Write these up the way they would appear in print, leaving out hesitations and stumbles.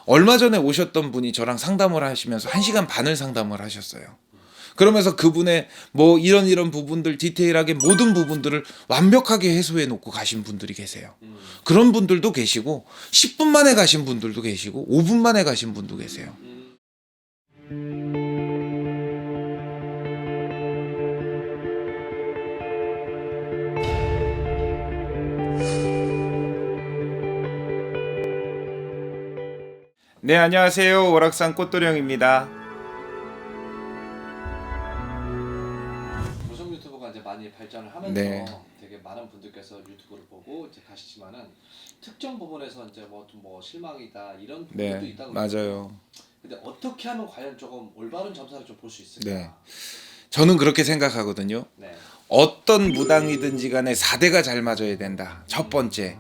얼마 전에 오셨던 분이 저랑 상담을 하시면서 1시간 반을 상담을 하셨어요. 그러면서 그분의 뭐 이런 부분들 디테일하게 모든 부분들을 완벽하게 해소해 놓고 가신 분들이 계세요. 그런 분들도 계시고 10분 만에 가신 분들도 계시고 5분 만에 가신 분도 계세요. 네, 안녕하세요. 오락산 꽃도령입니다. 무성 유튜버가 이제 많이 발전을 하면서 네. 되게 많은 분들께서 유튜브를 보고 이제 가시지만은 특정 부분에서 이제 뭐 실망이다 이런 부분도 네, 있다고 맞아요. 근데 어떻게 하면 과연 조금 올바른 점사를 좀 볼 수 있을까? 네. 저는 그렇게 생각하거든요. 네. 어떤 무당이든지 간에 4대가 잘 맞아야 된다. 첫 번째,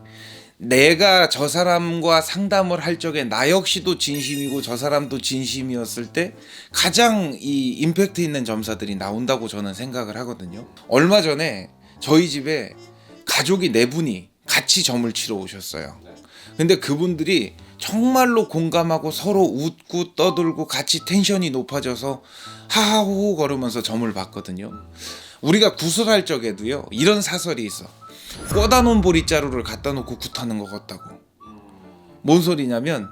내가 저 사람과 상담을 할 적에 나 역시도 진심이고 저 사람도 진심이었을 때 가장 이 임팩트 있는 점사들이 나온다고 저는 생각을 하거든요. 얼마 전에 저희 집에 가족이 4분이 같이 점을 치러 오셨어요. 네. 근데 그분들이 정말로 공감하고 서로 웃고 떠들고 같이 텐션이 높아져서 하하호호 걸으면서 점을 봤거든요. 우리가 구슬할 적에도요, 이런 사설이 있어. 꽂아 놓은 보리자루를 갖다 놓고 굿하는 것 같다고. 뭔 소리냐면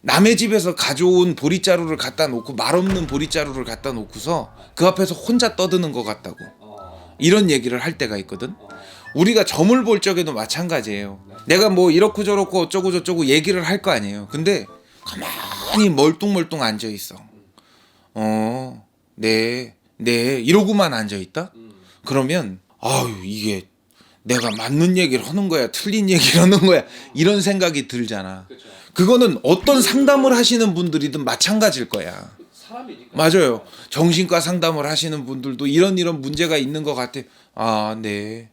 남의 집에서 가져온 보리자루를 갖다 놓고 말없는 보리자루를 갖다 놓고서 그 앞에서 혼자 떠드는 것 같다고. 이런 얘기를 할 때가 있거든. 우리가 점을 볼 적에도 마찬가지예요. 내가 뭐 이렇고 저렇고 어쩌고 저쩌고 얘기를 할 거 아니에요. 근데 가만히 멀뚱멀뚱 앉아 있어. 네 이러고만 앉아 있다? 그러면 아유, 이게 내가 맞는 얘기를 하는 거야, 틀린 얘기를 하는 거야, 이런 생각이 들잖아. 그렇죠. 그거는 어떤 상담을 하시는 분들이든 마찬가지일 거야. 사람이니까. 맞아요. 정신과 상담을 하시는 분들도 이런 문제가 있는 것 같아. 아, 네.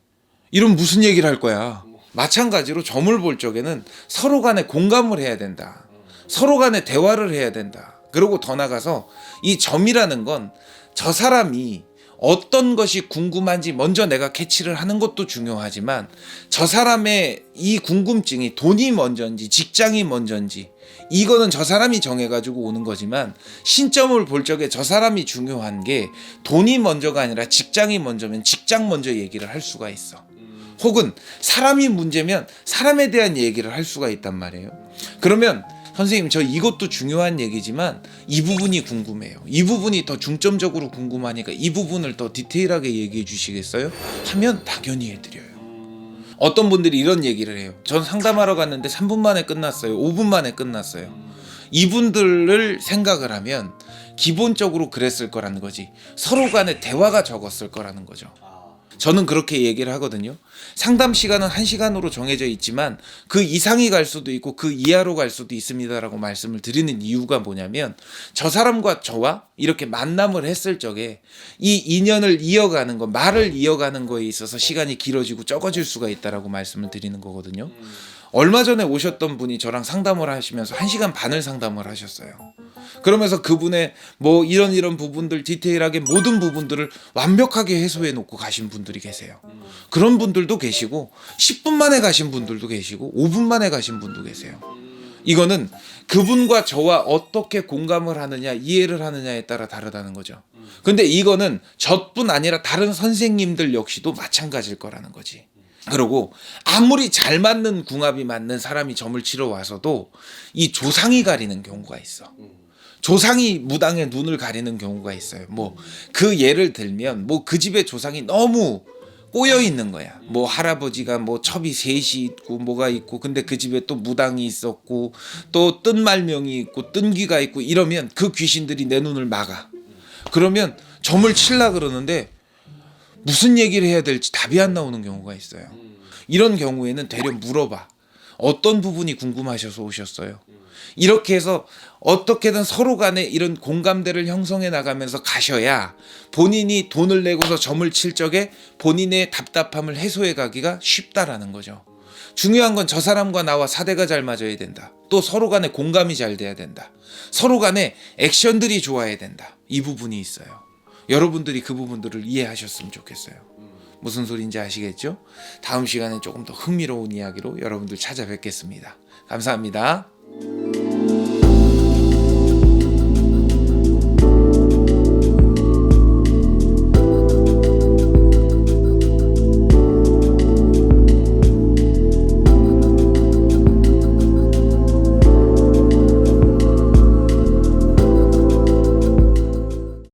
이런 무슨 얘기를 할 거야. 마찬가지로 점을 볼 적에는 서로 간에 공감을 해야 된다. 서로 간에 대화를 해야 된다. 그리고 더 나가서 이 점이라는 건 저 사람이 어떤 것이 궁금한지 먼저 내가 캐치를 하는 것도 중요하지만 저 사람의 이 궁금증이 돈이 먼저인지 직장이 먼저인지 이거는 저 사람이 정해가지고 오는 거지만 신점을 볼 적에 저 사람이 중요한 게 돈이 먼저가 아니라 직장이 먼저면 직장 먼저 얘기를 할 수가 있어. 혹은 사람이 문제면 사람에 대한 얘기를 할 수가 있단 말이에요. 그러면 선생님, 저 이것도 중요한 얘기지만 이 부분이 궁금해요. 이 부분이 더 중점적으로 궁금하니까 이 부분을 더 디테일하게 얘기해 주시겠어요? 하면 당연히 해드려요. 어떤 분들이 이런 얘기를 해요. 전 상담하러 갔는데 3분 만에 끝났어요. 5분 만에 끝났어요. 이분들을 생각을 하면 기본적으로 그랬을 거라는 거지. 서로 간에 대화가 적었을 거라는 거죠. 저는 그렇게 얘기를 하거든요. 상담 시간은 1시간으로 정해져 있지만 그 이상이 갈 수도 있고 그 이하로 갈 수도 있습니다라고 말씀을 드리는 이유가 뭐냐면 저 사람과 저와 이렇게 만남을 했을 적에 이 인연을 이어가는 거, 말을 이어가는 거에 있어서 시간이 길어지고 적어질 수가 있다라고 말씀을 드리는 거거든요. 얼마 전에 오셨던 분이 저랑 상담을 하시면서 1시간 반을 상담을 하셨어요. 그러면서 그분의 뭐 이런 부분들 디테일하게 모든 부분들을 완벽하게 해소해 놓고 가신 분들이 계세요. 그런 분들도 계시고 10분 만에 가신 분들도 계시고 5분 만에 가신 분도 계세요. 이거는 그분과 저와 어떻게 공감을 하느냐, 이해를 하느냐에 따라 다르다는 거죠. 근데 이거는 저뿐 아니라 다른 선생님들 역시도 마찬가지일 거라는 거지. 그리고 아무리 잘 맞는 궁합이 맞는 사람이 점을 치러 와서도 이 조상이 가리는 경우가 있어. 조상이 무당의 눈을 가리는 경우가 있어요. 뭐 그 예를 들면 뭐 그 집의 조상이 너무 꼬여 있는 거야. 뭐 할아버지가 뭐 첩이 셋이 있고 뭐가 있고 근데 그 집에 또 무당이 있었고 또 뜬말명이 있고 뜬귀가 있고 이러면 그 귀신들이 내 눈을 막아. 그러면 점을 칠라 그러는데 무슨 얘기를 해야 될지 답이 안 나오는 경우가 있어요. 이런 경우에는 되려 물어봐. 어떤 부분이 궁금하셔서 오셨어요? 이렇게 해서 어떻게든 서로 간에 이런 공감대를 형성해 나가면서 가셔야 본인이 돈을 내고서 점을 칠 적에 본인의 답답함을 해소해 가기가 쉽다라는 거죠. 중요한 건 저 사람과 나와 4대가 잘 맞아야 된다. 또 서로 간에 공감이 잘 돼야 된다. 서로 간에 액션들이 좋아야 된다. 이 부분이 있어요. 여러분들이 그 부분들을 이해하셨으면 좋겠어요. 무슨 소리인지 아시겠죠? 다음 시간에 조금 더 흥미로운 이야기로 여러분들 찾아뵙겠습니다. 감사합니다.